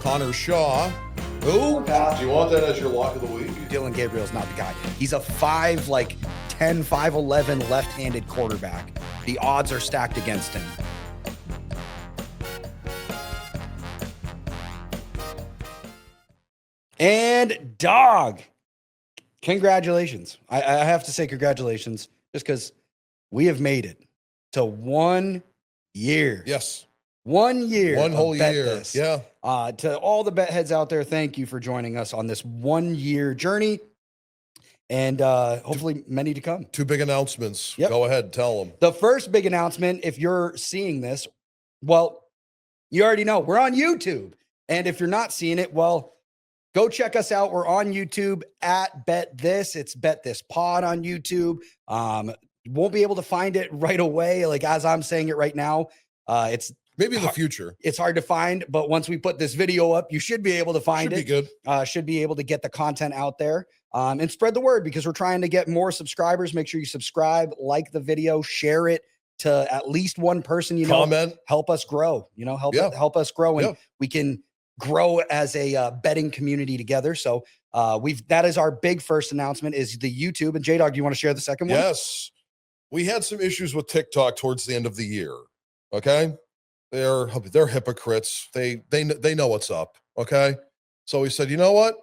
Connor Shaw. Who? Do you want that as your lock of the week? Dylan Gabriel's not the guy. He's a 5'10", 5'11" left-handed quarterback. The odds are stacked against him. And Dawg, congratulations. I have to say congratulations just because we have made it to 1 year. Yes. 1 year. One whole Bet year. This. Yeah. To all the bet heads out there, thank you for joining us on this 1 year journey. And hopefully many to come. Two big announcements. Yep. Go ahead, tell them. The first big announcement, if you're seeing this, well, you already know we're on YouTube. And if you're not seeing it, well, go check us out. We're on YouTube at Bet This. It's Bet This Pod on YouTube. Won't be able to find it right away. Like as I'm saying it right now, it's maybe in the future. It's hard to find, but once we put this video up, you should be able to find it. Should be good. Should be able to get the content out there and spread the word because we're trying to get more subscribers. Make sure you subscribe, like the video, share it to at least one person, comment, help us grow, help us grow. And we can grow as a betting community together. So that is our big first announcement is the YouTube. And Jay Dawg, do you want to share the second one? Yes. We had some issues with TikTok towards the end of the year. Okay. They're hypocrites. They know what's up. Okay. So we said, you know what?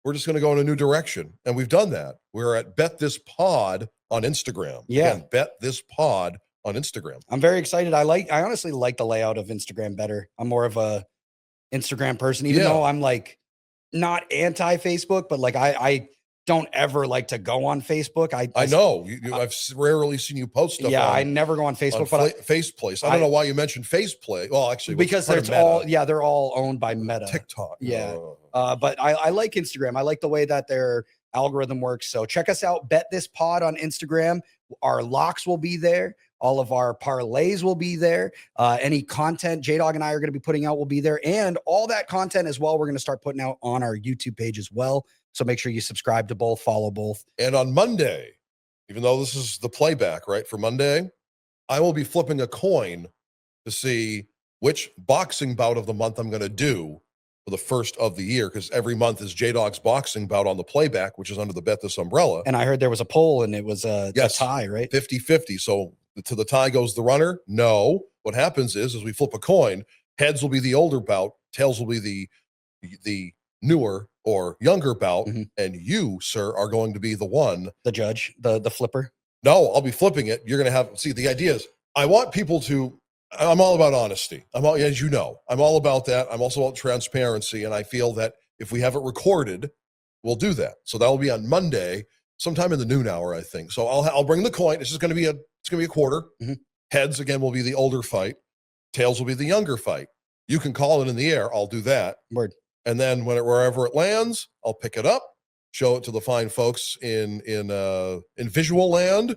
We're just going to go in a new direction. And we've done that. We're at Bet This Pod on Instagram. Yeah. Again, Bet This Pod on Instagram. I'm very excited. I honestly like the layout of Instagram better. I'm more of a Instagram person, even though I'm like not anti-Facebook, but like I don't ever like to go on Facebook. I know I've rarely seen you post stuff. Yeah, I never go on Facebook, but Faceplace. I don't know why you mentioned Faceplay. Well, actually, because they're all owned by Meta. TikTok. Yeah. But I like Instagram. I like the way that their algorithm works. So check us out. Bet This Pod on Instagram. Our locks will be there. All of our parlays will be there. Any content J Dawg and I are going to be putting out will be there. And all that content as well, we're going to start putting out on our YouTube page as well. So make sure you subscribe to both, follow both. And on Monday, even though this is the playback, right, for Monday, I will be flipping a coin to see which boxing bout of the month I'm going to do for the first of the year, because every month is J Dawg's boxing bout on the playback, which is under the Bet This umbrella. And I heard there was a poll and it was a tie, right? 50-50. So to the tie goes the runner? No. What happens is we flip a coin, heads will be the older bout, tails will be the newer or younger bout, and you, sir, are going to be the judge, the flipper. No, I'll be flipping it. You're going to see, the idea is I want people to, I'm all about honesty. As you know, I'm all about that. I'm also about transparency. And I feel that if we have it recorded, we'll do that. So that will be on Monday, sometime in the noon hour, I think. So I'll bring the coin. It's going to be a quarter. Heads again will be the older fight. Tails will be the younger fight. You can call it in the air. I'll do that. Word. And then wherever it lands, I'll pick it up, show it to the fine folks in visual land,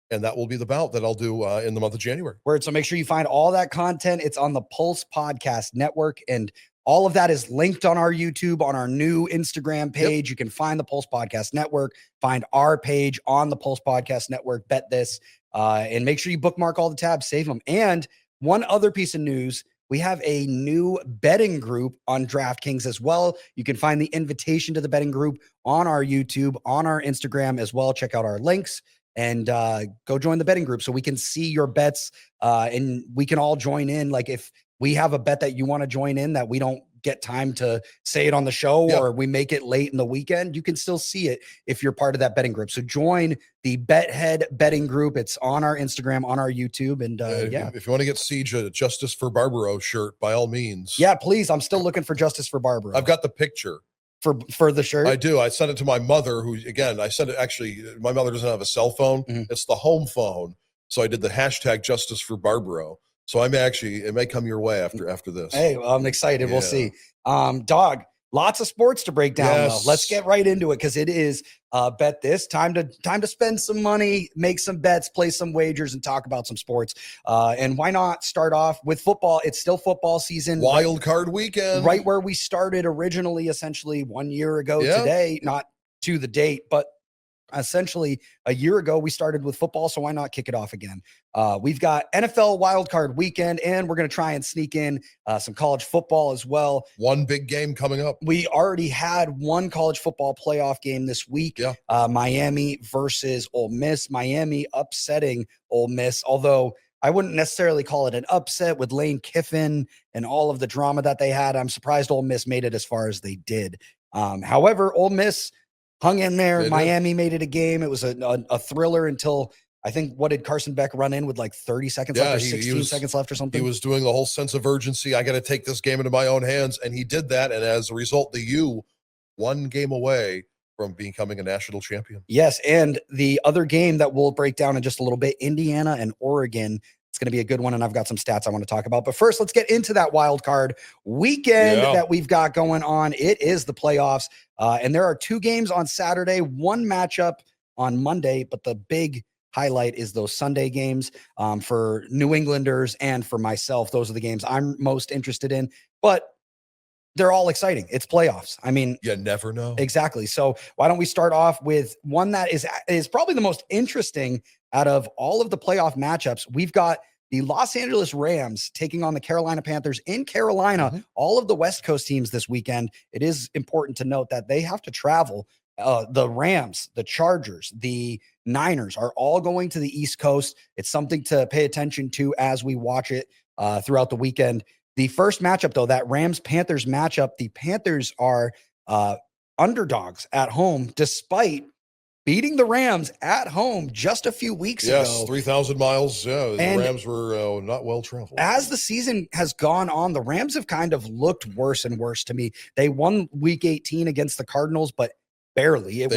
and that will be the bout that I'll do in the month of January. Word. So make sure you find all that content. It's on the Pulse Podcast Network, and all of that is linked on our YouTube, on our new Instagram page. You can find the Pulse Podcast Network, find our page on the Pulse Podcast Network, Bet This, and make sure you bookmark all the tabs, save them. And one other piece of news, we have a new betting group on DraftKings as well. You can find the invitation to the betting group on our YouTube, on our Instagram as well. Check out our links and go join the betting group so we can see your bets and we can all join in. Like if we have a bet that you want to join in that we don't get time to say it on the show or we make it late in the weekend, you can still see it if you're part of that betting group. So join the BetHead betting group. It's on our Instagram, on our YouTube. And if you want to get Siege a Justice for Barbaro shirt, by all means. Yeah, please. I'm still looking for Justice for Barbaro. I've got the picture. For the shirt? I do. I sent it to my mother, who, again, I sent it, actually, my mother doesn't have a cell phone. It's the home phone. So I did the hashtag Justice for Barbaro. So it may come your way after this. Hey, well, I'm excited. We'll see. Dawg, lots of sports to break down, though. Let's get right into it because it is Bet This. Time to spend some money, make some bets, play some wagers, and talk about some sports. And why not start off with football? It's still football season. Wild card weekend. Right where we started originally, essentially 1 year ago today. Not to the date, but essentially a year ago, we started with football, so why not kick it off again? We've got NFL wildcard weekend, and we're going to try and sneak in some college football as well. One big game coming up. We already had one college football playoff game this week, Miami versus Ole Miss. Miami upsetting Ole Miss, although I wouldn't necessarily call it an upset with Lane Kiffin and all of the drama that they had. I'm surprised Ole Miss made it as far as they did. However, Ole Miss hung in there. Miami made it a game. It was a thriller until I think, what did Carson Beck run in with like 30 seconds left or 16 seconds left or something? He was doing the whole sense of urgency. I got to take this game into my own hands. And he did that. And as a result, the U one game away from becoming a national champion. Yes. And the other game that we'll break down in just a little bit, Indiana and Oregon. It's going to be a good one. And I've got some stats I want to talk about. But first, let's get into that wild card weekend that we've got going on. It is the playoffs. And there are 2 games on Saturday, 1 matchup on Monday. But the big highlight is those Sunday games for New Englanders and for myself. Those are the games I'm most interested in. But they're all exciting. It's playoffs. I mean, you never know. Exactly. So why don't we start off with one that is probably the most interesting out of all of the playoff matchups. We've got the Los Angeles Rams taking on the Carolina Panthers in Carolina. All of the West Coast teams this weekend. It is important to note that they have to travel. The Rams, the Chargers, the Niners are all going to the East Coast. It's something to pay attention to as we watch it throughout the weekend. The first matchup, though, that Rams-Panthers matchup, the Panthers are underdogs at home, despite beating the Rams at home just a few weeks ago. Yes, 3,000 miles. Yeah, the Rams were not well traveled. As the season has gone on, the Rams have kind of looked worse and worse to me. They won Week 18 against the Cardinals, but barely.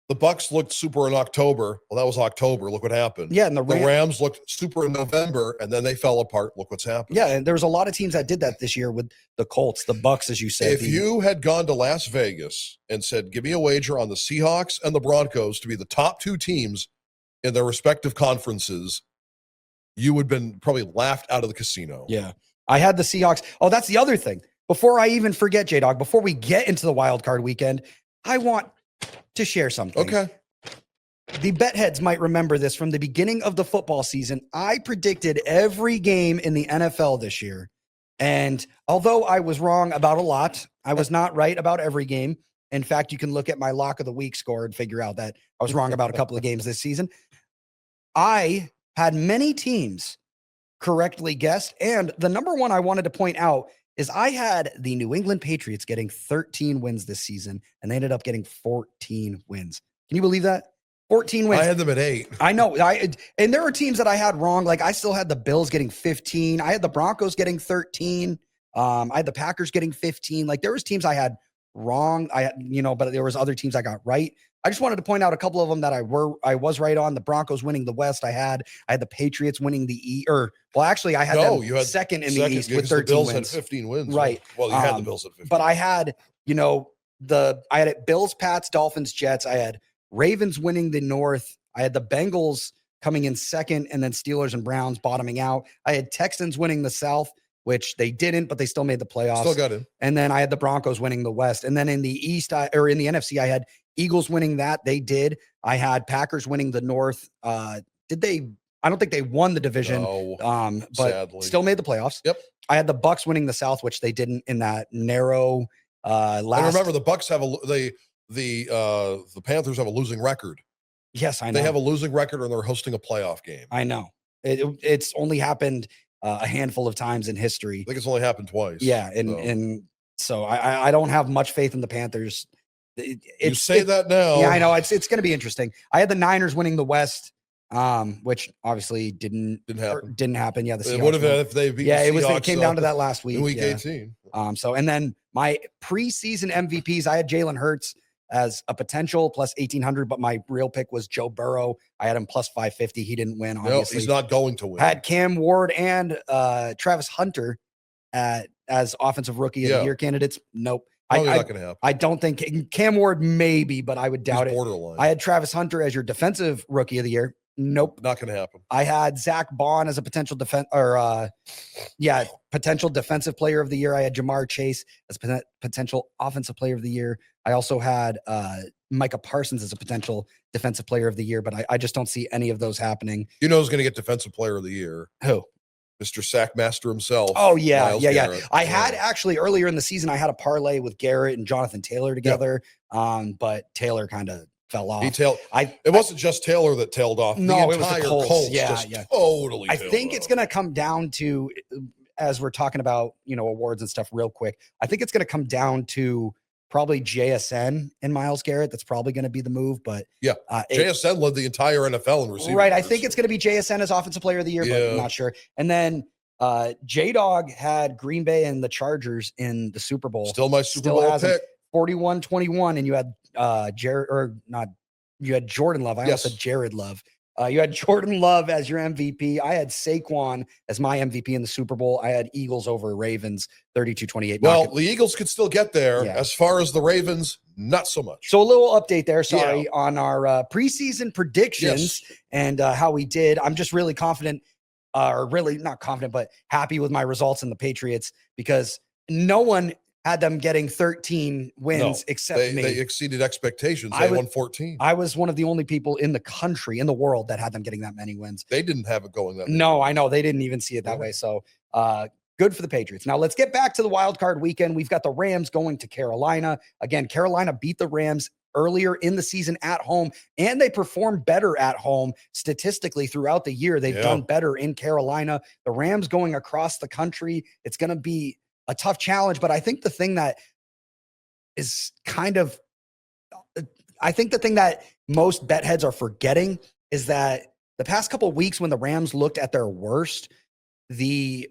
The Bucks looked super in October. Well, that was October. Look what happened. Yeah, and the Rams looked super in November, and then they fell apart. Look what's happened. Yeah, and there was a lot of teams that did that this year with the Colts, the Bucks, as you said. If you had gone to Las Vegas and said, give me a wager on the Seahawks and the Broncos to be the top 2 teams in their respective conferences, you would have been probably laughed out of the casino. Yeah, I had the Seahawks. Oh, that's the other thing. Before I even forget, Jay Dawg, before we get into the wild card weekend, I want to share something. Okay. The bet heads might remember this from the beginning of the football season. I predicted every game in the NFL this year. And although I was wrong about a lot, I was not right about every game. In fact, you can look at my lock of the week score and figure out that I was wrong about a couple of games this season. I had many teams correctly guessed. And the number one I wanted to point out is I had the New England Patriots getting 13 wins this season, and they ended up getting 14 wins. Can you believe that? 14 wins. I had them at 8. I know. And there were teams that I had wrong. Like I still had the Bills getting 15. I had the Broncos getting 13. I had the Packers getting 15. Like there was teams I had wrong. But there was other teams I got right. I just wanted to point out a couple of them that I was right on. The Broncos winning the West. I had the Patriots winning the East. I had them second in the East with 13 the Bills wins. had 15 wins. Right. Well, you had the Bills at 15. But I had, I had it Bills, Pats, Dolphins, Jets. I had Ravens winning the North. I had the Bengals coming in second, and then Steelers and Browns bottoming out. I had Texans winning the South, which they didn't, but they still made the playoffs. Still got in. And then I had the Broncos winning the West. And then in the East, in the NFC, I had Eagles winning that. They did. I had Packers winning the North. Did they? I don't think they won the division, but sadly. Still made the playoffs. Yep. I had the Bucks winning the South, which they didn't in that narrow last. And remember, the Bucks have the Panthers have a losing record. Yes, I know. They have a losing record, and they're hosting a playoff game. I know. It's only happened a handful of times in history. I think it's only happened twice. Yeah, and so I don't have much faith in the Panthers. You say that now. Yeah, I know. It's going to be interesting. I had the Niners winning the West, which obviously didn't happen. Yeah, it would have if they beat. Yeah, the it came down to that last week. In week 18. And then my preseason MVPs, I had Jalen Hurts as a potential plus 1,800, but my real pick was Joe Burrow. I had him plus 550. He didn't win. Obviously, no, he's not going to win. I had Cam Ward and Travis Hunter as offensive rookie of the year candidates. Nope. Not going to happen. I don't think Cam Ward maybe, but I would doubt it. Borderline. I had Travis Hunter as your defensive rookie of the year. Nope. Not going to happen. I had Zach Bond as a potential potential defensive player of the year. I had Jamar Chase as potential offensive player of the year. I also had Micah Parsons as a potential defensive player of the year, but I just don't see any of those happening. You know who's going to get defensive player of the year? Who? Mr. Sackmaster himself. Oh, yeah. Myles Yeah. Garrett. I had actually earlier in the season, I had a parlay with Garrett and Jonathan Taylor together, but Taylor kind of fell off. It wasn't just Taylor that tailed off. No, it was the Colts. Yeah. Totally. I think it's going to come down to, as we're talking about, awards and stuff real quick, I think it's going to come down to probably JSN and Myles Garrett. That's probably going to be the move, but JSN led the entire NFL in receiving. Right. I think it's going to be JSN as offensive player of the year, but I'm not sure. And then Jay Dawg had Green Bay and the Chargers in the Super Bowl. Still my Super Bowl pick. 41-21, and you had you had Jordan Love. I also said Jared Love. You had Jordan Love as your MVP. I had Saquon as my MVP in the Super Bowl. I had Eagles over Ravens, 32-28. Well, the Eagles could still get there. Yeah. As far as the Ravens, not so much. So a little update there, on our preseason predictions and how we did. I'm just really confident, or really not confident, but happy with my results in the Patriots because no one had them getting 13 wins except me. They exceeded expectations. They won 14. I was one of the only people in the country, in the world, that had them getting that many wins. They didn't have it going that way. No, I know. They didn't even see it that way. So good for the Patriots. Now let's get back to the wild card weekend. We've got the Rams going to Carolina. Again, Carolina beat the Rams earlier in the season at home, and they performed better at home statistically throughout the year. They've done better in Carolina. The Rams going across the country. It's going to be a tough challenge, but I think the thing that is I think the thing that most bet heads are forgetting is that the past couple of weeks when the Rams looked at their worst, the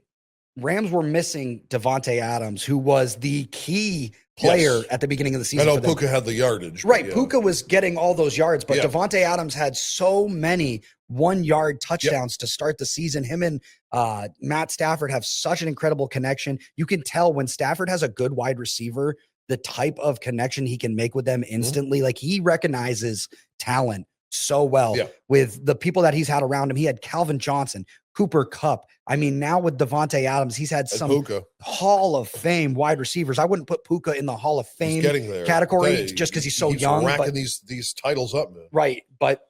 Rams were missing Devontae Adams, who was the key player at the beginning of the season. I know Puka had the yardage. Right. Puka was getting all those yards, but Devontae Adams had so many 1-yard touchdowns to start the season. Him and Matt Stafford have such an incredible connection. You can tell when Stafford has a good wide receiver, the type of connection he can make with them instantly. Like, he recognizes talent so well with the people that he's had around him. He had Calvin Johnson, Cooper Kupp. I mean, now with Devontae Adams, he's had some Hall of Fame wide receivers. I wouldn't put Puka in the Hall of Fame category just because he's so young. Racking these titles up, man. Right. But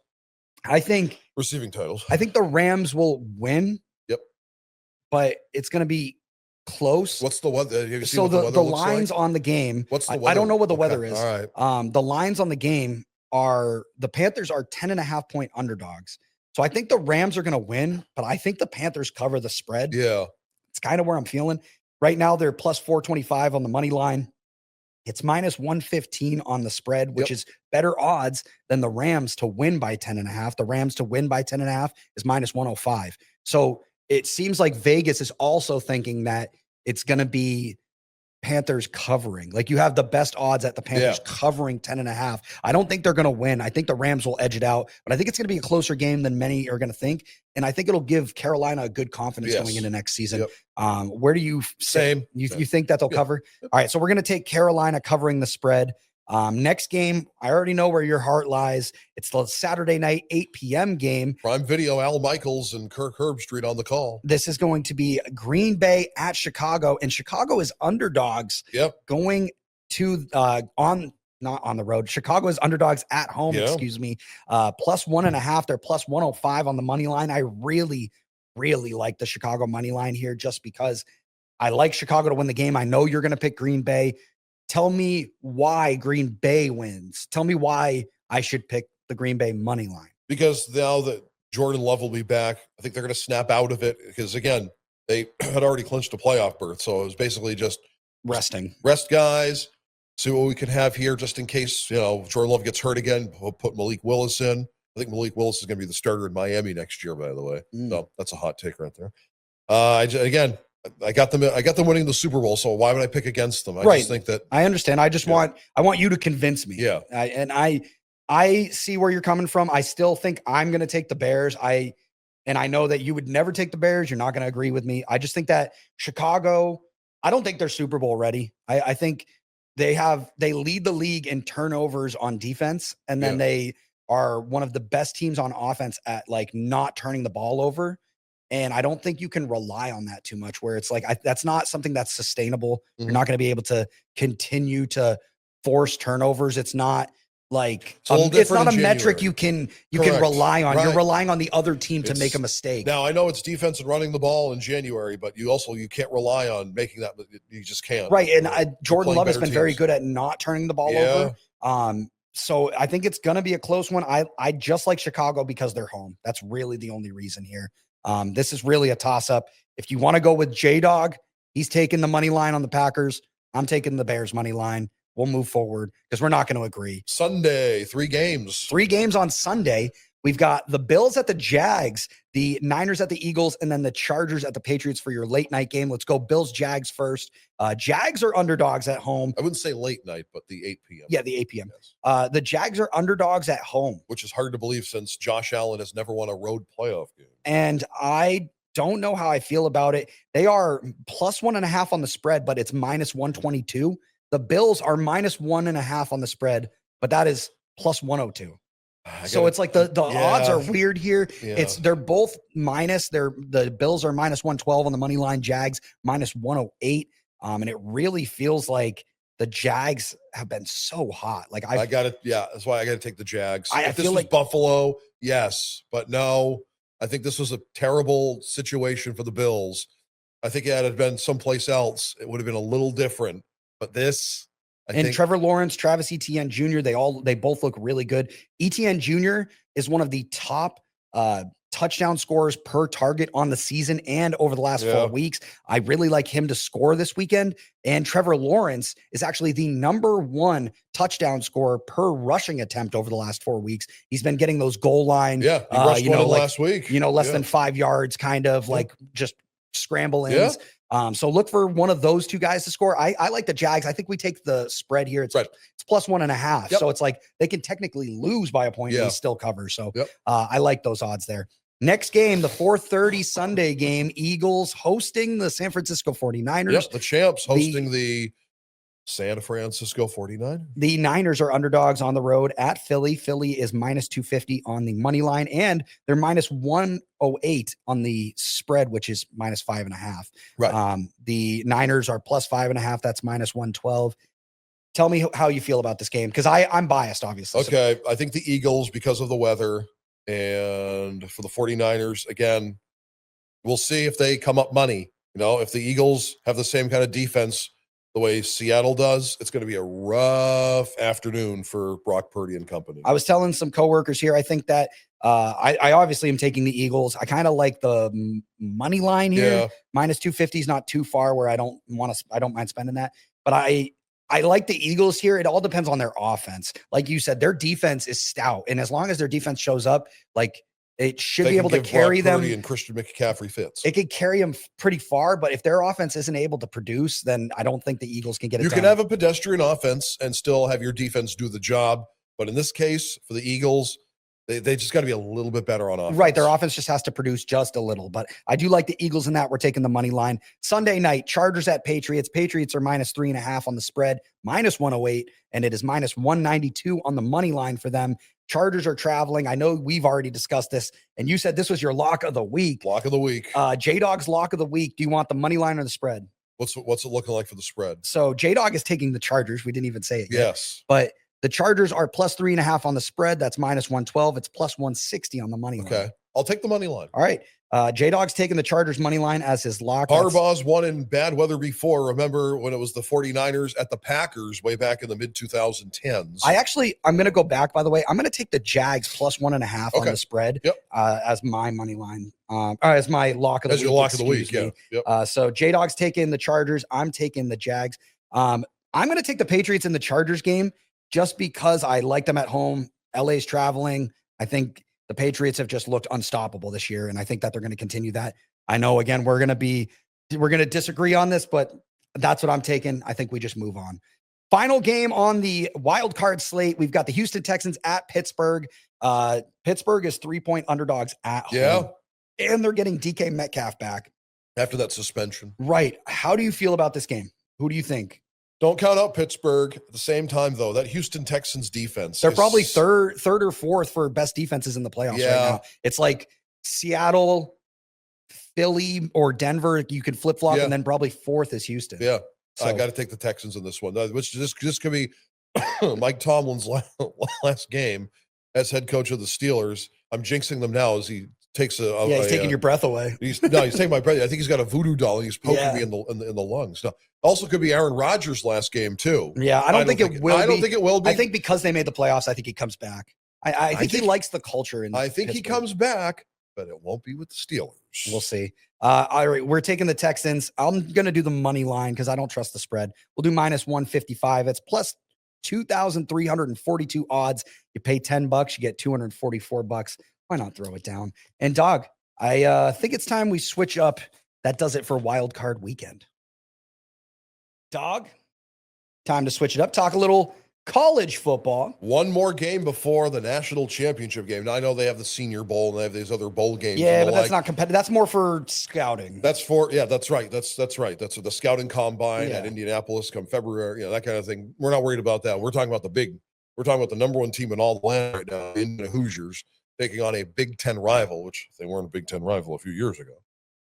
I think receiving titles. I think the Rams will win. Yep. But it's going to be close. What's the weather? So the lines on the game. What's the weather? I don't know what the weather is. All right. The lines on the game are the Panthers are 10.5-point underdogs. So I think the Rams are going to win, but I think the Panthers cover the spread. Yeah. It's kind of where I'm feeling. Right now, they're plus 425 on the money line. It's minus 115 on the spread, which is better odds than the Rams to win by 10.5. The Rams to win by 10.5 is minus 105. So it seems like Vegas is also thinking that it's going to be Panthers covering. Like, you have the best odds at the Panthers covering 10.5. I don't think they're going to win. I think the Rams will edge it out, but I think it's going to be a closer game than many are going to think. And I think it'll give Carolina a good confidence going into next season. Where do you say you think that they'll cover? All right. So we're going to take Carolina covering the spread. Next game, I already know where your heart lies. It's the Saturday night, 8 p.m. game. Prime Video, Al Michaels and Kirk Herbstreit on the call. This is going to be Green Bay at Chicago, and Chicago is underdogs going to not on the road. Chicago is underdogs at home, excuse me. Plus 1.5. They're plus 105 on the money line. I really, really like the Chicago money line here just because I like Chicago to win the game. I know you're going to pick Green Bay. Tell me why Green Bay wins. Tell me why I should pick the Green Bay money line. Because now that Jordan Love will be back, I think they're going to snap out of it because, again, they had already clinched a playoff berth. So it was basically just rest guys, see what we can have here just in case, Jordan Love gets hurt again. We'll put Malik Willis in. I think Malik Willis is going to be the starter in Miami next year, by the way. So that's a hot take right there. I got them winning the Super Bowl, so why would I pick against them? I just think that I understand. I just want you to convince me. Yeah. I see where you're coming from. I still think I'm going to take the Bears. I know that you would never take the Bears. You're not going to agree with me. I just think that Chicago, I don't think they're Super Bowl ready. I think they lead the league in turnovers on defense, and then they are one of the best teams on offense at like not turning the ball over. And I don't think you can rely on that too much, where it's like, that's not something that's sustainable. You're not going to be able to continue to force turnovers. It's not like It's a little it's different not a in metric January. you can Correct. rely on. You're Right. relying on the other team to make a It's- mistake. Now I know it's defense and running the ball in January, but you can't rely on making that. You just can't. Right. And You're Jordan playing Love has better been very teams. good at not turning the ball Yeah. over. So I think it's going to be a close one. I just like Chicago because they're home. That's really the only reason here. This is really a toss up. If you want to go with Jay Dawg, he's taking the money line on the Packers. I'm taking the Bears money line. We'll move forward because we're not going to agree. Sunday, 3 games. 3 games on Sunday. We've got the Bills at the Jags, the Niners at the Eagles, and then the Chargers at the Patriots for your late night game. Let's go Bills, Jags first. Jags are underdogs at home. I wouldn't say late night, but the 8 p.m. Yeah, the 8 p.m. Yes. The Jags are underdogs at home. Which is hard to believe since Josh Allen has never won a road playoff game. And I don't know how I feel about it. They are plus 1.5 on the spread, but it's minus 122. The Bills are minus 1.5 on the spread, but that is plus 102. So it's like the odds are weird here. Yeah. They're both minus. The Bills are minus 112 on the money line. Jags minus 108. And it really feels like the Jags have been so hot. Like I got it. Yeah, that's why I got to take the Jags. I If this feel was like Buffalo, yes, but no. I think this was a terrible situation for the Bills. I think had it been someplace else, it would have been a little different. But this, I think Trevor Lawrence, Travis Etienne Jr., they both look really good. Etienne Jr. is one of the top touchdown scorers per target on the season and over the last 4 weeks. I really like him to score this weekend. And Trevor Lawrence is actually the number 1 touchdown scorer per rushing attempt over the last 4 weeks. He's been getting those goal line, he rushed one last week. Less than 5 yards, kind of like just scramble ins. So look for one of those 2 guys to score. I like the Jags. I think we take the spread here. It's plus 1.5. So it's like they can technically lose by a point and still cover. So I like those odds there. Next game, the 4:30 Sunday game, Eagles hosting the San Francisco 49ers. Yep, the champs hosting the San Francisco 49ers. The Niners are underdogs on the road at Philly. Philly is minus 250 on the money line, and they're minus 108 on the spread, which is minus 5.5. Right. The Niners are plus 5.5. That's minus 112. Tell me how you feel about this game, because I'm biased, obviously. Okay, I think the Eagles because of the weather, and for the 49ers, again, we'll see if they come up money. If the Eagles have the same kind of defense the way Seattle does, it's going to be a rough afternoon for Brock Purdy and company. I was telling some coworkers here, I think that I obviously am taking the Eagles. I kind of like the money line here. Yeah. Minus 250 is not too far where I don't mind spending that. But I like the Eagles here. It all depends on their offense. Like you said, their defense is stout. And as long as their defense shows up, like it should be able to carry them. And Christian McCaffrey fits. It could carry them pretty far, but if their offense isn't able to produce, then I don't think the Eagles can get it You done. can have a pedestrian offense and still have your defense do the job. But in this case, for the Eagles, they just got to be a little bit better on offense. Right. Their offense just has to produce just a little. But I do like the Eagles in that. We're taking the money line. Sunday night, Chargers at Patriots. Patriots are minus 3.5 on the spread, minus 108, and it is minus 192 on the money line for them. Chargers are traveling. I know we've already discussed this, and you said this was your lock of the week. Lock of the week. J Dawg's lock of the week. Do you want the money line or the spread? What's it looking like for the spread? So J Dawg is taking the Chargers. We didn't even say it yet. Yes. But the Chargers are plus 3.5 on the spread. That's minus 112. It's plus 160 on the money line. Okay. I'll take the money line. All right. J Dawg's taking the Chargers money line as his lock. Harbaugh's won in bad weather before. Remember when it was the 49ers at the Packers way back in the mid 2010s? I'm going to go back, by the way. I'm going to take the Jags plus 1.5 on the spread as my money line, as my lock of the week. As your lock of the week, yeah. Yep. So J Dawg's taking the Chargers. I'm taking the Jags. I'm going to take the Patriots in the Chargers game just because I like them at home. LA's traveling. I think the Patriots have just looked unstoppable this year, and I think that they're going to continue that. I know, again, we're going to disagree on this, but that's what I'm taking. I think we just move on. Final game on the wild card slate. We've got the Houston Texans at Pittsburgh. Pittsburgh is 3-point underdogs at home. And they're getting DK Metcalf back. After that suspension. Right. How do you feel about this game? Who do you think? Don't count out Pittsburgh. At the same time, though, that Houston Texans defense. They're probably third or fourth for best defenses in the playoffs right now. It's like Seattle, Philly, or Denver. You could flip-flop, and then probably fourth is Houston. Yeah. So, I got to take the Texans in this one, which this could be Mike Tomlin's last game as head coach of the Steelers. I'm jinxing them now as he takes he's taking your breath away. He's taking my breath. I think he's got a voodoo doll and he's poking me in the lungs. Now, also could be Aaron Rodgers' last game too. Yeah, I don't think it will. I don't think it will be. I think because they made the playoffs, I think he comes back. I think he likes the culture. I think he comes back, but it won't be with the Steelers. We'll see. All right, we're taking the Texans. I'm going to do the money line because I don't trust the spread. We'll do minus 155. It's plus 2,342 odds. You pay $10, you get $244. Why not throw it down? And Dog, I think it's time we switch up. That does it for Wild Card Weekend. Dog, time to switch it up. Talk a little college football. One more game before the national championship game. Now, I know they have the Senior Bowl and they have these other bowl games. Yeah, but that's not competitive. That's more for scouting. That's right. That's right. That's the scouting combine at Indianapolis come February, that kind of thing. We're not worried about that. We're talking about we're talking about the number one team in all the land right now, in the Hoosiers, taking on a Big Ten rival, which they weren't a Big Ten rival a few years ago.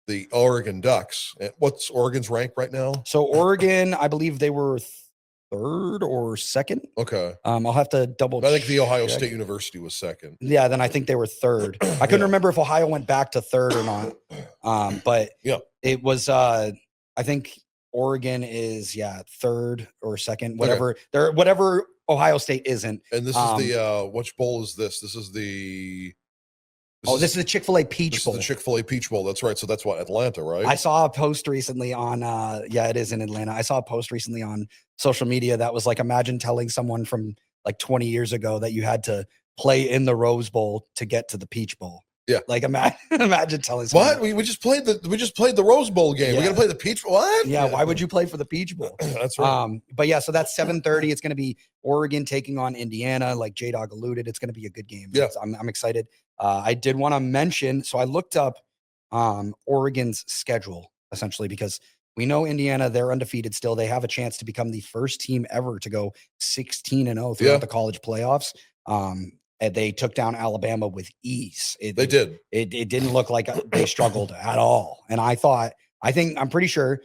The Oregon Ducks. What's Oregon's rank right now? So Oregon, I believe they were third or second. Okay. I'll have to double check. I think the Ohio State University was second. Yeah, then I think they were third. I couldn't remember if Ohio went back to third or not. But it was I think Oregon is third or second, whatever. Okay. Whatever Ohio State isn't. And this is the which bowl is this? This is the this is the Chick-fil-A Peach Bowl. This is the Chick-fil-A Peach Bowl. That's right. So that's what, Atlanta, right? I saw a post recently on it is in Atlanta. I saw a post recently on social media that was like, imagine telling someone from like 20 years ago that you had to play in the Rose Bowl to get to the Peach Bowl. Yeah. Like imagine telling someone. What? We just played the Rose Bowl game. We're gonna play the Peach Bowl. What? Yeah, why would you play for the Peach Bowl? That's right. But yeah, so that's 7:30. It's gonna be Oregon taking on Indiana, like Jay Dawg alluded. It's gonna be a good game. Yeah. I'm excited. I did want to mention, so I looked up Oregon's schedule essentially because we know Indiana, they're undefeated still. They have a chance to become the first team ever to go 16-0 throughout the college playoffs. And they took down Alabama with ease. They did. It didn't look like they struggled at all. And I'm pretty sure,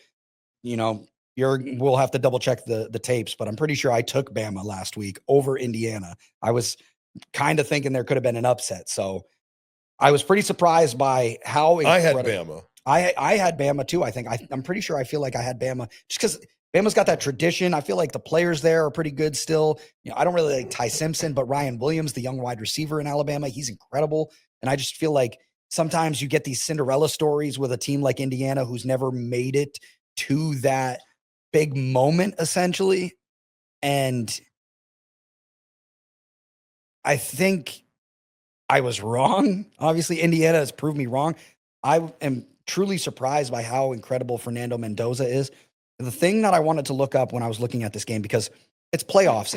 we'll have to double check the tapes, but I'm pretty sure I took Bama last week over Indiana. I was kind of thinking there could have been an upset. So I was pretty surprised by how I had Bama. I had Bama too. I'm pretty sure I feel like I had Bama just because Bama's got that tradition. I feel like the players there are pretty good still. I don't really like Ty Simpson, but Ryan Williams, the young wide receiver in Alabama, he's incredible. And I just feel like sometimes you get these Cinderella stories with a team like Indiana who's never made it to that big moment, essentially. And I think I was wrong. Obviously, Indiana has proved me wrong. I am truly surprised by how incredible Fernando Mendoza is. The thing that I wanted to look up when I was looking at this game, because it's playoffs,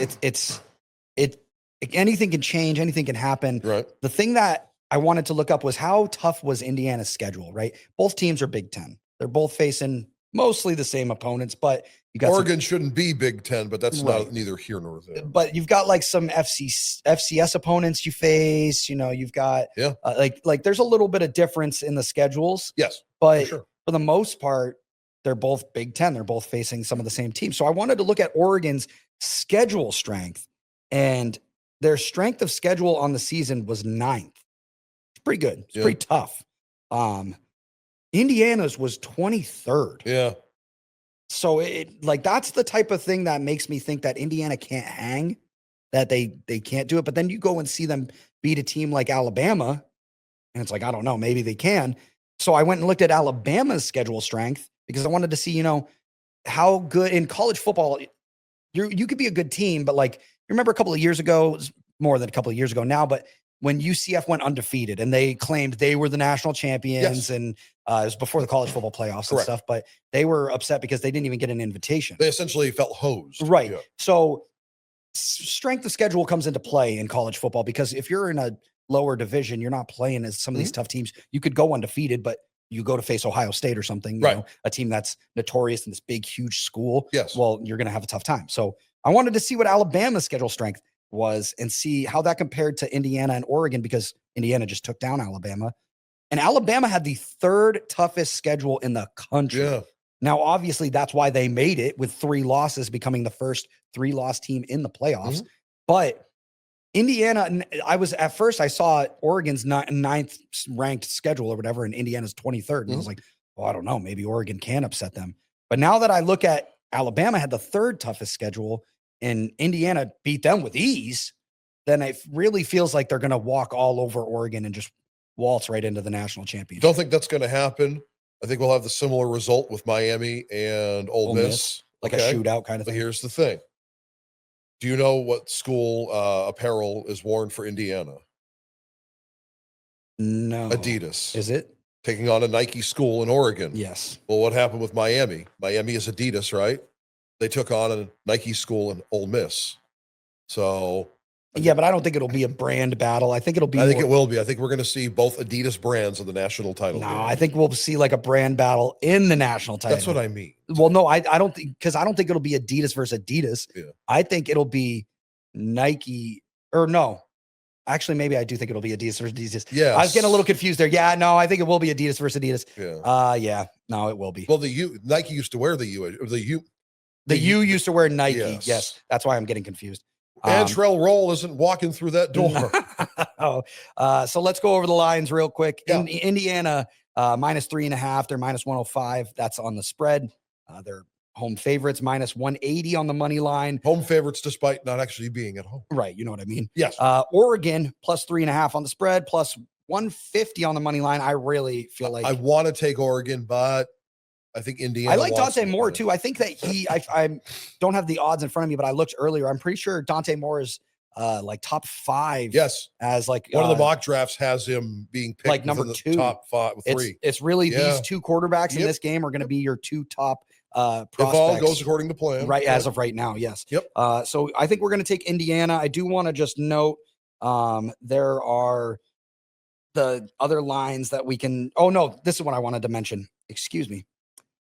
anything can change, anything can happen. Right. The thing that I wanted to look up was how tough was Indiana's schedule, right? Both teams are Big Ten. They're both facing mostly the same opponents, but you got Oregon shouldn't be Big Ten, but that's not neither here nor there. But you've got like some FCS opponents you face. You've got like there's a little bit of difference in the schedules. Yes, but for the most part, they're both Big Ten. They're both facing some of the same teams. So I wanted to look at Oregon's schedule strength, and their strength of schedule on the season was 9th. It's pretty good. It's pretty tough. Indiana's was 23rd. Yeah. So that's the type of thing that makes me think that Indiana can't hang, that they can't do it. But then you go and see them beat a team like Alabama, and it's like, I don't know, maybe they can. So I went and looked at Alabama's schedule strength because I wanted to see, how good in college football, you could be a good team, but like, you remember a couple of years ago, it was more than a couple of years ago now, but when UCF went undefeated and they claimed they were the national champions, and it was before the college football playoffs and stuff, but they were upset because they didn't even get an invitation. They essentially felt hosed. Right. Yeah. So strength of schedule comes into play in college football because if you're in a lower division, you're not playing as some of these tough teams. You could go undefeated, but you go to face Ohio State or something, you know, a team that's notorious in this big, huge school. Yes. Well, you're going to have a tough time. So I wanted to see what Alabama's schedule strength was and see how that compared to Indiana and Oregon, because Indiana just took down Alabama, and Alabama had the 3rd toughest schedule in the country. Yeah. Now, obviously, that's why they made it with 3 losses, becoming the first 3-loss team in the playoffs. Mhm. But Indiana, at first I saw Oregon's ninth ranked schedule or whatever, and Indiana's 23rd. And I was like, well, I don't know, maybe Oregon can upset them. But now that I look at Alabama had the 3rd toughest schedule and Indiana beat them with ease, then it really feels like they're going to walk all over Oregon and just waltz right into the national championship. Don't think that's going to happen. I think we'll have the similar result with Miami and Ole Miss. Like a shootout kind of But thing. here's the thing. Do you know what school apparel is worn for Indiana? No. Adidas. Is it? Taking on a Nike school in Oregon. Yes. Well, what happened with Miami? Miami is Adidas, right? They took on a Nike school in Ole Miss. So Yeah, but I don't think it'll be a brand battle. I think it'll be. I think it will be. I think we're going to see both Adidas brands in the national title. No, game. I think we'll see like a brand battle in the national title. That's what I mean. Well, no, I don't think, because I don't think it'll be Adidas versus Adidas. Yeah. I think it'll be Nike, or no. Actually, maybe I do think it'll be Adidas versus Adidas. Yeah. I was getting a little confused there. Yeah, no, I think it will be Adidas versus Adidas. Yeah. Yeah, no, it will be. Well, Nike used to wear the U. The U used to wear Nike. Yes. Yes, that's why I'm getting confused. Antrell Roll isn't walking through that door. So let's go over the lines real quick. Yeah. Indiana -3.5. They're -105. That's on the spread. They're home favorites -180 on the money line. Home favorites, despite not actually being at home. Right, you know what I mean. Yes. Oregon +3.5 on the spread, +150 on the money line. I really feel like I want to take Oregon, but I think Indiana. I like wants Dante to Moore win it. too. I think that I don't have the odds in front of me, but I looked earlier. I'm pretty sure Dante Moore is like top 5. Yes. as like One of the mock drafts has him being picked like number within the 2. top 5, 3. It's really Yeah. these 2 quarterbacks in Yep. this game are going to be your 2 top prospects. If all goes according to plan. Right, Yeah. as of right now, yes. Yep. So I think we're going to take Indiana. I do want to just note there are the other lines that we can. Oh no, this is what I wanted to mention. Excuse me.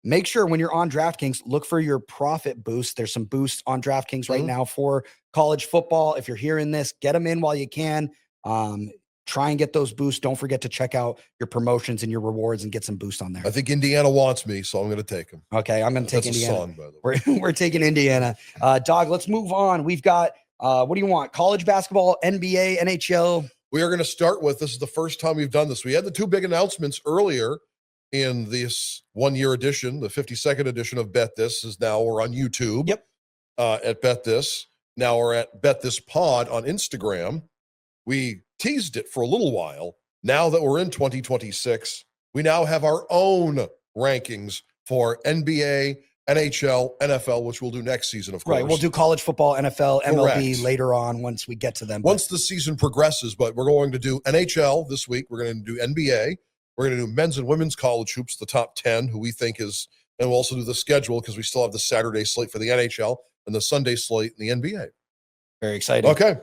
Make sure when you're on DraftKings, look for your profit boost. There's some boosts on DraftKings right now for college football. If you're hearing this, get them in while you can. Try and get those boosts. Don't forget to check out your promotions and your rewards and get some boost on there. I think Indiana wants me, so I'm going to take him. Okay, I'm going to take That's Indiana. a song, by the way. We're taking Indiana. Dog, let's move on. We've got, what do you want? College basketball, NBA, NHL. We are going to start with, this is the first time we've done this. We had the 2 big announcements earlier in this 1-year edition. The 52nd edition of Bet This is now, we're on YouTube. Yep. At Bet This. Now we're at Bet This Pod on Instagram. We teased it for a little while. Now that we're in 2026, we now have our own rankings for NBA, NHL, NFL, which we'll do next season, of course. Right. We'll do college football, NFL, MLB Correct. later on once we get to them. Once the season progresses, but we're going to do NHL this week. We're going to do NBA. We're going to do men's and women's college hoops, the top 10, who we think is, and we'll also do the schedule because we still have the Saturday slate for the NHL and the Sunday slate in the NBA. Very exciting. Okay.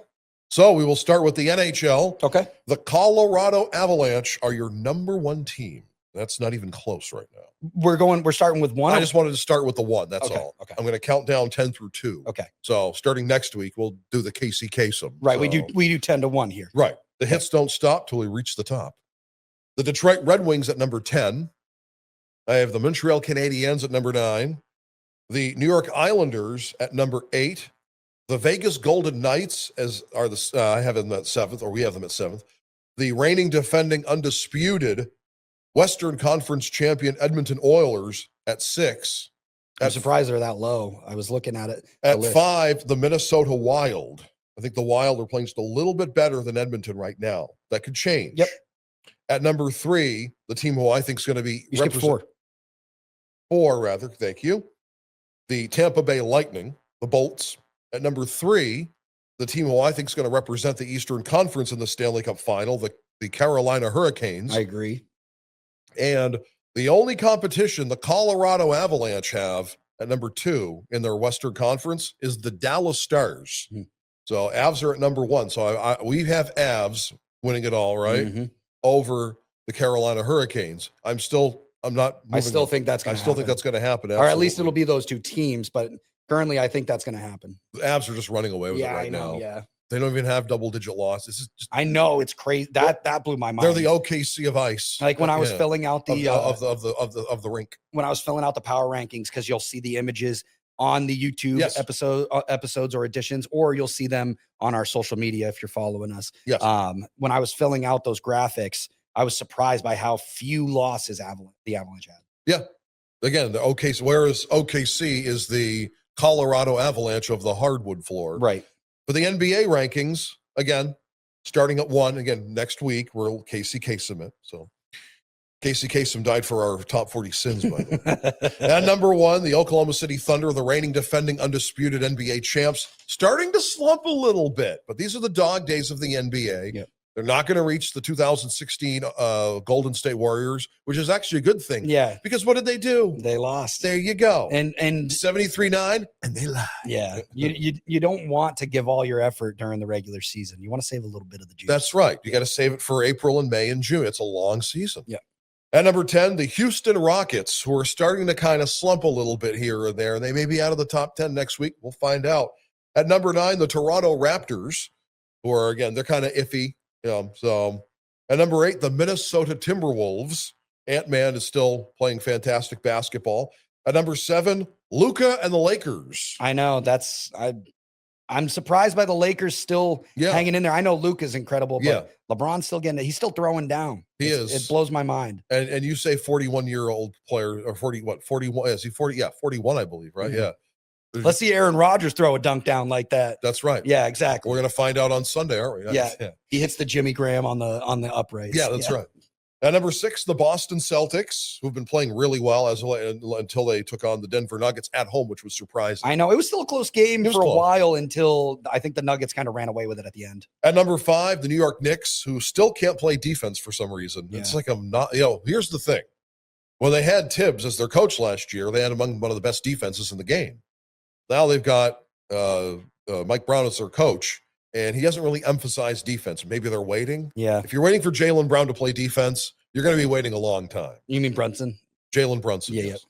So we will start with the NHL. Okay. The Colorado Avalanche are your number 1 team. That's not even close right now. We're starting with 1. I just wanted to start with the 1. That's Okay, all. okay. I'm going to count down 10 through 2. Okay. So starting next week, we'll do the KCK some. Right. So- We do 10 to 1 here. Right. The hits don't stop till we reach the top. The Detroit Red Wings at number 10. I have the Montreal Canadiens at number 9. The New York Islanders at number 8. The Vegas Golden Knights are the I have them at 7th, or we have them at 7th. The reigning defending undisputed Western Conference champion Edmonton Oilers at 6. I'm surprised they're that low. I was looking at it. At 5, the Minnesota Wild. I think the Wild are playing just a little bit better than Edmonton right now. That could change. Yep. At number 3, the team who I think is going to be You skipped 4. 4, rather. Thank you. The Tampa Bay Lightning, the Bolts. At number 3, the team who I think is going to represent the Eastern Conference in the Stanley Cup Final, the Carolina Hurricanes. I agree. And the only competition the Colorado Avalanche have at number 2 in their Western Conference is the Dallas Stars. So Avs are at number 1. So we have Avs winning it all, right? Mhm. Over the Carolina Hurricanes. I'm not. I still think that's I going to still happen. think that's going to happen. Or at least absolutely. it'll be those 2 teams, but currently I think that's going to happen. The Avs are just running away with it Yeah, right I know. now. Yeah. They don't even have double-digit losses. This is just, I know it's crazy. That blew my mind. they're the OKC of ice. Like when I was filling out the of the rink. when I was filling out the power rankings, because you'll see the images on the YouTube Yes. episodes or editions, or you'll see them on our social media if you're following us. Yes. When I was filling out those graphics, I was surprised by how few losses the Avalanche had. Yeah. Again, the OKC, whereas OKC is the Colorado Avalanche of the hardwood floor. Right. For the NBA rankings, again, starting at 1, again, next week, we're Casey Kasem. So Casey Kasem died for our top 40 sins, by the way. At number 1, the Oklahoma City Thunder, the reigning, defending, undisputed NBA champs, starting to slump a little bit. But these are the dog days of the NBA. Yep. They're not going to reach the 2016 Golden State Warriors, which is actually a good thing. Yeah. Because what did they do? They lost. There you go. And 73-9, and they lied. yeah, you don't want to give all your effort during the regular season. You want to save a little bit of the juice. That's right. You got to save it for April and May and June. It's a long season. Yeah. At number 10, the Houston Rockets, who are starting to kind of slump a little bit here and there. They may be out of the top 10 next week. We'll find out. At number 9, the Toronto Raptors, who are, again, they're kind of iffy. So at number 8, the Minnesota Timberwolves. Ant-Man is still playing fantastic basketball. At number 7, Luka and the Lakers. I know I'm surprised by the Lakers still hanging in there. I know Luka's incredible, but LeBron's still getting it. He's still throwing down. He is. It blows my mind. And you say 41-year-old player, or 41? Is he 40? Yeah, 41, I believe, right? Mhm. Yeah. Let's see Aaron Rodgers throw a dunk down like that. That's right. Yeah, exactly. We're going to find out on Sunday, aren't we? Yeah. He hits the Jimmy Graham on the uprights. Yeah, that's right. At number 6, the Boston Celtics, who've been playing really well until they took on the Denver Nuggets at home, which was surprising. I know. It was still a close game for close. a while until I think the Nuggets kind of ran away with it at the end. At number 5, the New York Knicks, who still can't play defense for some reason. Yeah. It's like I'm not, here's the thing. When they had Tibbs as their coach last year, they had among one of the best defenses in the game. Now they've got Mike Brown as their coach, and he hasn't really emphasized defense. Maybe they're waiting. Yeah. If you're waiting for Jaylen Brown to play defense, you're going to be waiting a long time. You mean Brunson? Jalen Brunson. Yeah, yes.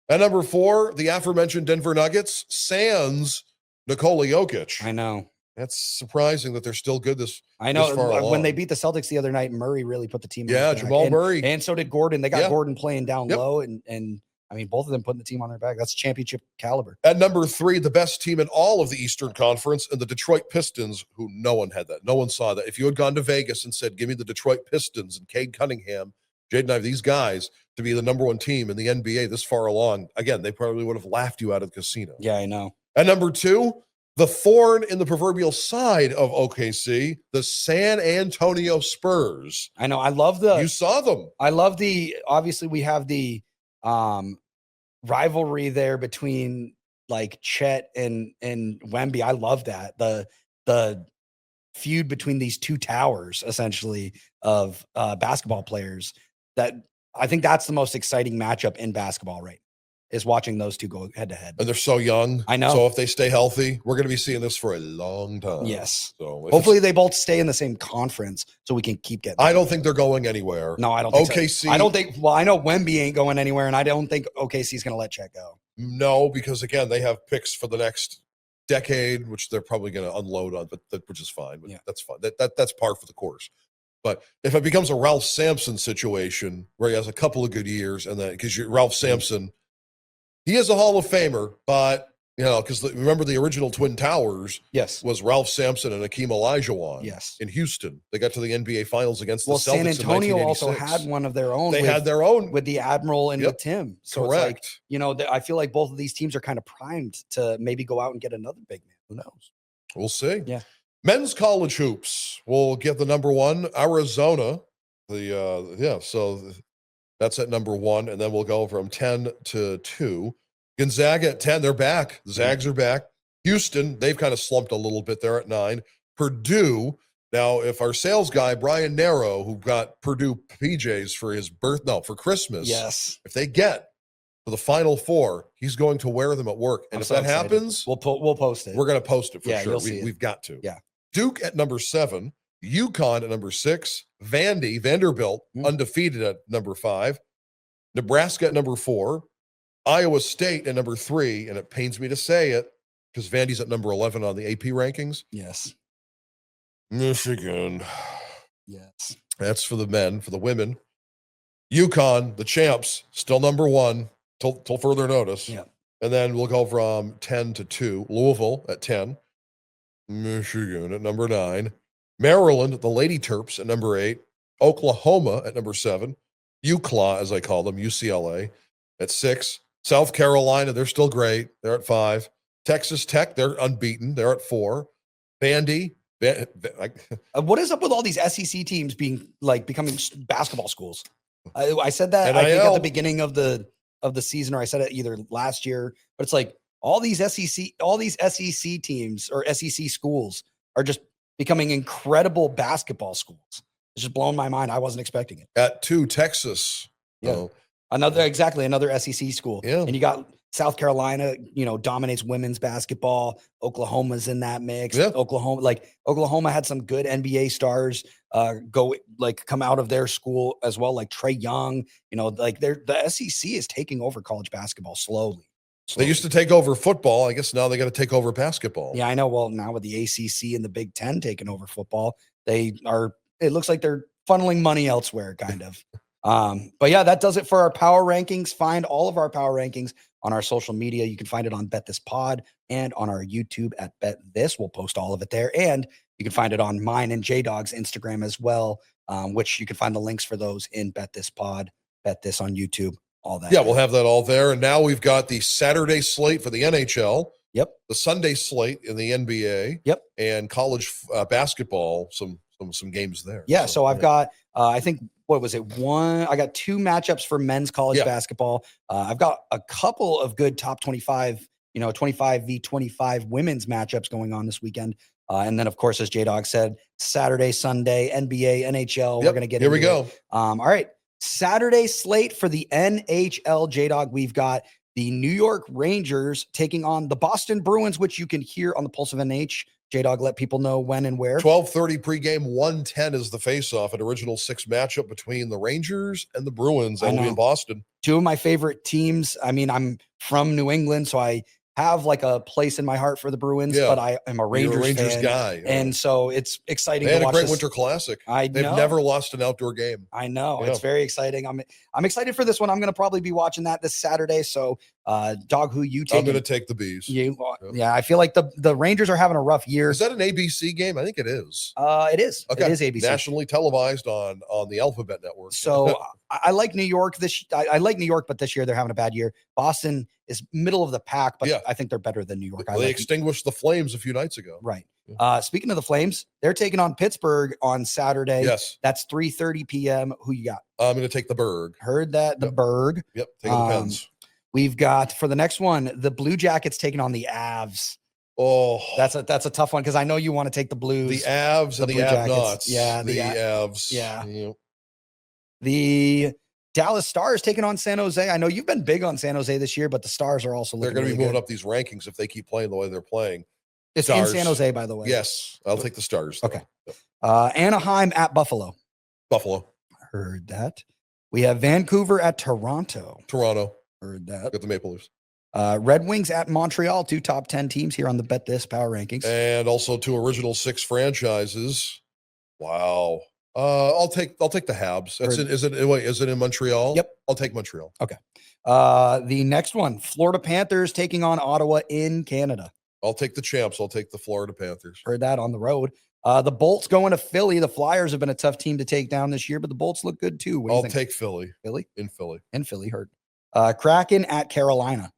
At number 4, the aforementioned Denver Nuggets, sans Nikola Jokic. I know. That's surprising that they're still good this I know. this far When along. they beat the Celtics the other night, Murray really put the team on Yeah, his back. Jamal Murray. And so did Gordon. They got Yeah. Gordon playing down Yep. low, and I mean, both of them putting the team on their back. That's championship caliber. At number 3, the best team in all of the Eastern Conference, and the Detroit Pistons, who no one had that. No one saw that. If you had gone to Vegas and said, give me the Detroit Pistons and Cade Cunningham, Jaden Ivey, these guys to be the number 1 team in the NBA this far along, again, they probably would have laughed you out of the casino. Yeah, I know. At number 2, the thorn in the proverbial side of OKC, the San Antonio Spurs. I know. I love the. You saw them. I love the. Obviously, we have the rivalry there between like Chet and Wemby. I love that the feud between these two towers, essentially, of basketball players. That I think that's the most exciting matchup in basketball right now, is watching those two go head to head. And they're so young. I know. So if they stay healthy, we're going to be seeing this for a long time. Yes. So Hopefully they both stay in the same conference so we can keep getting. I don't think they're going anywhere. No, I don't think OKC. so. I don't think. Well, I know Wemby ain't going anywhere, and I don't think OKC is going to let Chet go. No, because again, they have picks for the next decade, which they're probably going to unload on, but which is fine. But Yeah. that's fine. That's par for the course. But if it becomes a Ralph Sampson situation where he has a couple of good years, and then because Ralph Sampson, he is a Hall of Famer, but because remember the original Twin Towers Yes. was Ralph Sampson and Akeem Olajuwon. Yes. In Houston, they got to the NBA Finals against the Celtics. San Antonio in also 1986. had one of their own. They had their own. with the Admiral and Yep. with Tim. So Correct. it's like, I feel like both of these teams are kind of primed to maybe go out and get another big man. Who knows? We'll see. Yeah. Men's college hoops will get the number 1, Arizona. So that's at number 1, and then we'll go from 10 to 2. Gonzaga at 10, they're back. Zags are back. Houston, they've kind of slumped a little bit there at 9. Purdue, now if our sales guy, Brian Narrow, who got Purdue PJs for Christmas, Yes. if they get to the Final Four, he's going to wear them at work. And I'm if so that excited. happens, We'll post it. we're going to post it for Yeah, sure. you'll see it. We've got to. Yeah. Duke at number 7, UConn at number 6, Vanderbilt undefeated at number 5, Nebraska at number 4, Iowa State at number 3, and it pains me to say it because Vandy's at number 11 on the AP rankings. Yes. Michigan. Yes. That's for the men. For the women, UConn, the champs, still number one till further notice. Yeah. And then we'll go from 10 to 2. Louisville at 10. Michigan at number 9. Maryland, the Lady Terps at number 8. Oklahoma at number 7. UCLA, as I call them, UCLA at 6. South Carolina, they're still great. They're at 5. Texas Tech, they're unbeaten. They're at 4. Vandy. What is up with all these SEC teams becoming basketball schools? I said that I think at the beginning of the season, or I said it either last year, but it's like all these SEC teams or SEC schools are just becoming incredible basketball schools. It's just blowing my mind. I wasn't expecting it. At 2, Texas. Yeah. Another SEC school. Yeah. And you got South Carolina, dominates women's basketball. Oklahoma's in that mix. Yeah. Oklahoma had some good NBA stars come out of their school as well, like Trae Young. The SEC is taking over college basketball slowly. They used to take over football. I guess now they got to take over basketball. Yeah, I know. Well, now with the ACC and the Big Ten taking over football, it looks like they're funneling money elsewhere, kind of. But yeah, that does it for our power rankings. Find all of our power rankings on our social media. You can find it on Bet This Pod and on our YouTube at Bet This. We'll post all of it there. And you can find it on mine and Jay Dawg's Instagram as well, which you can find the links for those in Bet This Pod, Bet This on YouTube, all that. Yeah, we'll have that all there. And now we've got the Saturday slate for the NHL. Yep. The Sunday slate in the NBA. Yep. And college basketball, some games there. Yeah, so I've got, I think, what was it? I got 2 matchups for men's college basketball. I've got a couple of good top 25, 25v25 women's matchups going on this weekend. And then, of course, as Jay Dawg said, Saturday, Sunday, NBA, NHL. We're going to get here we go. All right. Saturday slate for the NHL, Jay Dawg. We've got the New York Rangers taking on the Boston Bruins, which you can hear on the Pulse of NH. Jay Dawg, let people know when and where. 12:30 pregame, 1:10 is the face-off, an original 6 matchup between the Rangers and the Bruins. That will be in Boston. 2 of my favorite teams. I mean, I'm from New England, so I have a place in my heart for the Bruins, but I am a Rangers fan, guy. And so it's exciting to watch. A great Winter classic. They've never lost an outdoor game. I know. Yeah. It's very exciting. I'm excited for this one. I'm going to probably be watching that this Saturday. So Dawg, who you take? I'm going to take the Bees. Yeah, I feel like the Rangers are having a rough year. Is that an ABC game? I think it is. It is. Okay. It is ABC. Nationally televised on the Alphabet Network. So I like New York I like New York, but this year they're having a bad year. Boston is middle of the pack, but I think they're better than New York. They extinguished the Flames a few nights ago. Right. Speaking of the Flames, they're taking on Pittsburgh on Saturday. Yes. That's 3:30 p.m. Who you got? I'm going to take the Berg. Heard that. The Berg. Yep. Taking the Pens. We've got, for the next one, the Blue Jackets taking on the Avs. Oh, that's a tough one because I know you want to take the Blues. The Avs and the Avs. Yeah. The Avs. Yeah. Yep. The Dallas Stars taking on San Jose. I know you've been big on San Jose this year, but the Stars are also they're going to be moving up these rankings if they keep playing the way they're playing. It's Stars. In San Jose, by the way. Yes, I'll take the Stars. Okay. Anaheim at Buffalo. Buffalo. Heard that. We have Vancouver at Toronto. Toronto. Heard that. Got the Maple Leafs. Red Wings at Montreal. 2 top 10 teams here on the Bet This Power Rankings. And also 2 original 6 franchises. Wow. I'll take the Habs. Is it in Montreal? Yep. I'll take Montreal. Okay. The next one, Florida Panthers taking on Ottawa in Canada. I'll take the champs. I'll take the Florida Panthers. Heard that on the road. The Bolts going to Philly. The Flyers have been a tough team to take down this year, but the Bolts look good too. I'll take Philly. Philly? In Philly. In Philly, heard. Kraken at Carolina.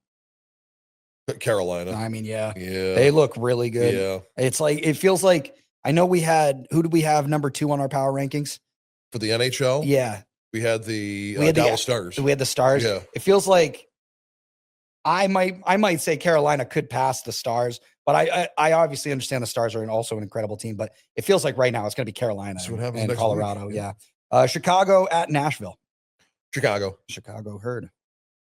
Carolina. I mean, yeah. They look really good. Yeah. It feels like, I know who did we have number 2 on our power rankings? For the NHL? Yeah. We had the Dallas Stars. We had the Stars. Yeah. It feels like I might say Carolina could pass the Stars, but I obviously understand the Stars are also an incredible team, but it feels like right now it's going to be Carolina and Colorado. Week. Yeah. Chicago at Nashville. Chicago heard.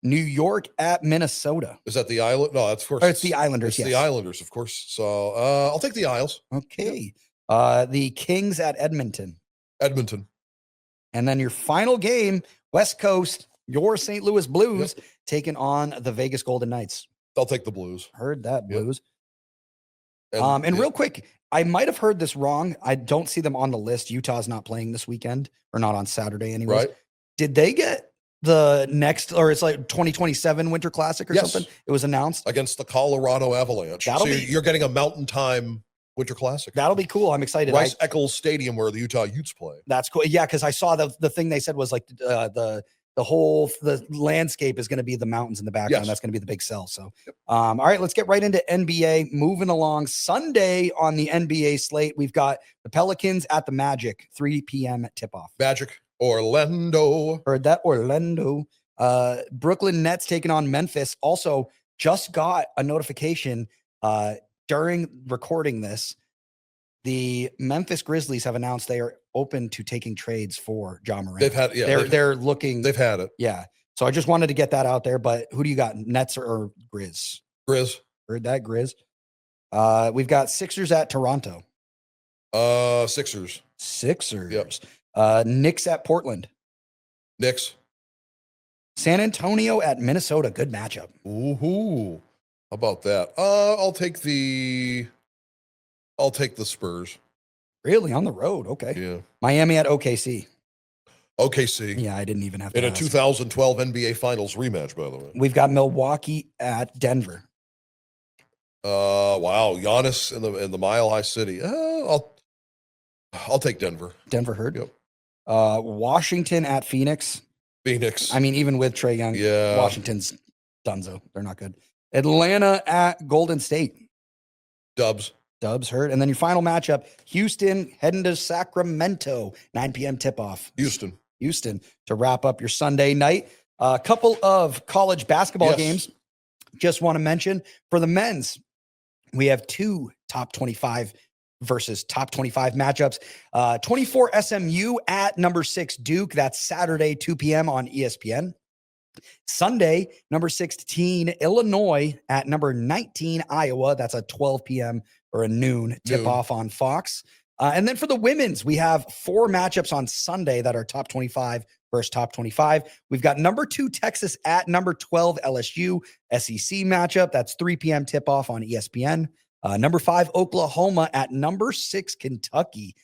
New York at Minnesota. Is that the Island? No, that's of course. It's the Islanders. It's the Islanders, of course. So I'll take the Isles. Okay. The Kings at Edmonton. And then your final game, West Coast, your St. Louis Blues taking on the Vegas Golden Knights. I'll take the Blues. Heard that, Blues. And real quick, I might have heard this wrong. I don't see them on the list. Utah's not playing this weekend, or not on Saturday anyways. Right. Did they get the next, or it's like 2027 Winter Classic or Yes. something? It was announced. Against the Colorado Avalanche. That'll So be- you're getting a Mountain Time Winter Classic. That'll be cool. I'm excited. Rice Eccles Stadium where the Utah Utes play. That's cool. Yeah, because I saw the thing they said was like the landscape is going to be the mountains in the background. Yes. That's going to be the big sell. So, all right, let's get right into NBA. Moving along, Sunday on the NBA slate, we've got the Pelicans at the Magic, 3 p.m. at tip-off. Magic, Orlando. Heard that, Orlando. Brooklyn Nets taking on Memphis. Also, just got a notification during recording this. The Memphis Grizzlies have announced they are open to taking trades for Ja Morant. They've had, they're looking. They've had it. Yeah. So I just wanted to get that out there. But who do you got? Nets or Grizz? Grizz. Heard that, Grizz. We've got Sixers at Toronto. Sixers. Sixers. Knicks at Portland. Knicks. San Antonio at Minnesota. Good matchup. Ooh. How about that? I'll take the Spurs. Really? On the road. Okay. Yeah. Miami at OKC. OKC. Yeah, I didn't even have to In a ask. 2012 NBA Finals rematch, by the way. We've got Milwaukee at Denver. Wow. Giannis in the Mile High City. I'll take Denver. Denver heard. Yep. Washington at Phoenix. Phoenix. I mean, even with Trae Young, Yeah. Washington's dunzo. They're not good. Atlanta at Golden State. Dubs. Dubs heard. And then your final matchup, Houston heading to Sacramento, 9 p.m. tip-off. Houston to wrap up your Sunday night. A couple of college basketball games. Just want to mention for the men's, we have 2 top 25 versus top 25 matchups. 24 SMU at number 6 Duke. That's Saturday, 2 p.m. on ESPN. Sunday, number 16 Illinois at number 19 Iowa. That's a 12 p.m. or a noon tip-off on Fox. And then for the women's, we have 4 matchups on Sunday that are top 25 versus top 25. We've got number 2 Texas at number 12 LSU SEC matchup. That's 3 p.m. tip-off on ESPN. Number 5 Oklahoma at number 6 Kentucky.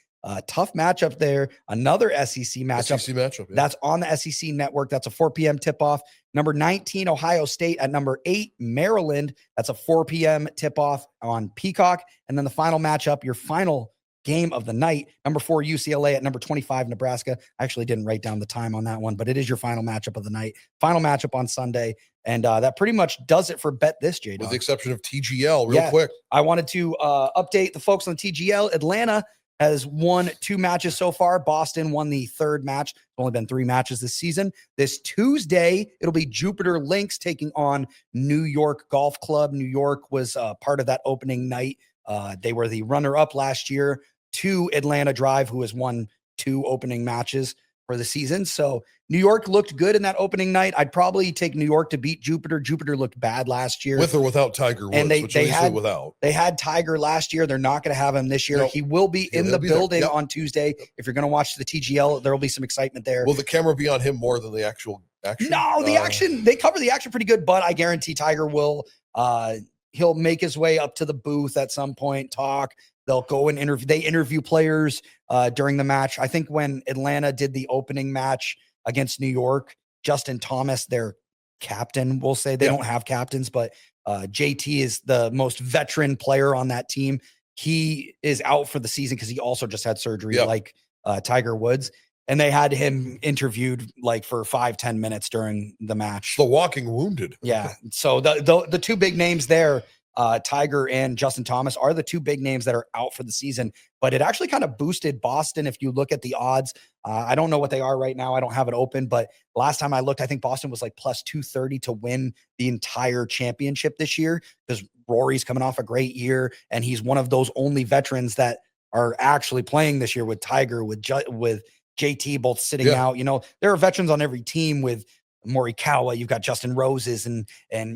Tough matchup there. Another SEC matchup. SEC matchup. Yeah. That's on the SEC network. That's a 4 p.m. tip-off. Number 19, Ohio State at number 8, Maryland. That's a 4 p.m. tip-off on Peacock. And then the final matchup, your final game of the night, number 4, UCLA at number 25, Nebraska. I actually didn't write down the time on that one, but it is your final matchup of the night. Final matchup on Sunday. And that pretty much does it for Bet This, Jay Dawg. With the exception of TGL, real quick. I wanted to update the folks on the TGL. Atlanta has won 2 matches so far. Boston won the 3rd match. It's only been 3 matches this season. This Tuesday, it'll be Jupiter Lynx taking on New York Golf Club. New York was part of that opening night. They were the runner-up last year to Atlanta Drive, who has won 2 opening matches for the season. So New York looked good in that opening night. I'd probably take New York to beat Jupiter. Jupiter looked bad last year. With or without Tiger Woods, And which they at least had- without. They had Tiger last year. They're not going to have him this year. No. He will be in He'll the be there. building Yep. on Tuesday. If you're going to watch the TGL, there will be some excitement there. Will the camera be on him more than the actual action? No, the action, they cover the action pretty good, but I guarantee Tiger will, he'll make his way up to the booth at some point, talk. They'll go and interview. They interview players during the match. I think when Atlanta did the opening match against New York, Justin Thomas, their captain, we'll say they don't have captains, but JT is the most veteran player on that team. He is out for the season because he also just had surgery like Tiger Woods. And they had him interviewed like for 5-10 minutes during the match. The walking wounded. Yeah. So the 2 big names there, Tiger and Justin Thomas, are the 2 big names that are out for the season. But it actually kind of boosted Boston. If you look at the odds, I don't know what they are right now. I don't have it open, but last time I looked, I think Boston was like plus 230 to win the entire championship this year because Rory's coming off a great year. And he's one of those only veterans that are actually playing this year with Tiger, with JT both sitting out. You know, there are veterans on every team with Morikawa. You've got Justin Roses and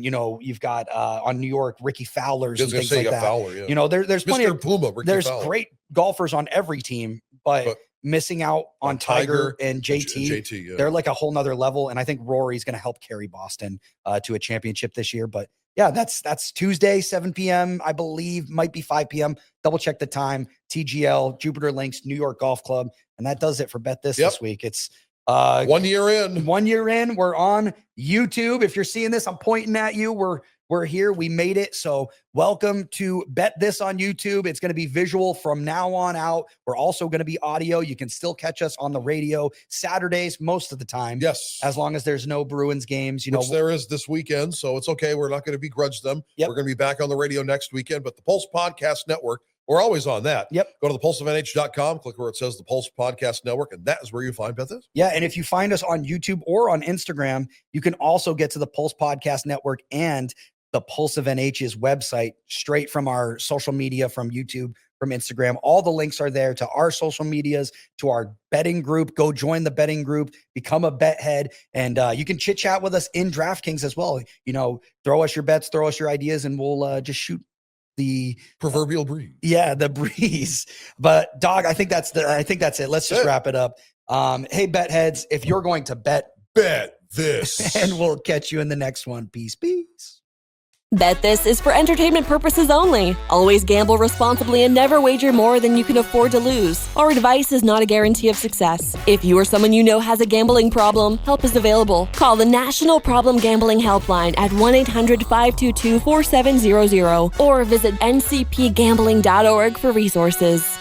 you know, you've got on New York, Ricky Fowler's and things like that. Fowler, You know, there's plenty Mr. of Puma, Ricky there's Fowler. great golfers on every team, but missing out on Tiger and JT, they're like a whole nother level. And I think Rory's going to help carry Boston to a championship this year. But Yeah, that's Tuesday, 7 p.m. I believe, might be 5 p.m. Double check the time. TGL, Jupiter Links, New York Golf Club. And that does it for Bet This week. It's 1 year in. 1 year in. We're on YouTube. If you're seeing this, I'm pointing at you. We're here. We made it. So welcome to Bet This on YouTube. It's going to be visual from now on out. We're also going to be audio. You can still catch us on the radio Saturdays most of the time. Yes. As long as there's no Bruins games, Which there is this weekend. So it's okay. We're not going to begrudge them. Yep. We're going to be back on the radio next weekend. But the Pulse Podcast Network, we're always on that. Yep. Go to thepulseofnh.com, click where it says the Pulse Podcast Network, and that is where you find Bet This. Yeah. And if you find us on YouTube or on Instagram, you can also get to the Pulse Podcast Network and the Pulse of NH's website straight from our social media, from YouTube, from Instagram. All the links are there to our social medias, to our betting group. Go join the betting group, become a bet head, and you can chit chat with us in DraftKings as well. Throw us your bets, throw us your ideas, and we'll just shoot the proverbial breeze. Yeah, the breeze. But Dog, I think that's it. Let's just wrap it up. Hey, bet heads, if you're going to bet this, and we'll catch you in the next one. Peace. Bet This is for entertainment purposes only. Always gamble responsibly and never wager more than you can afford to lose. Our advice is not a guarantee of success. If you or someone you know has a gambling problem, help is available. Call the National Problem Gambling Helpline at 1-800-522-4700 or visit ncpgambling.org for resources.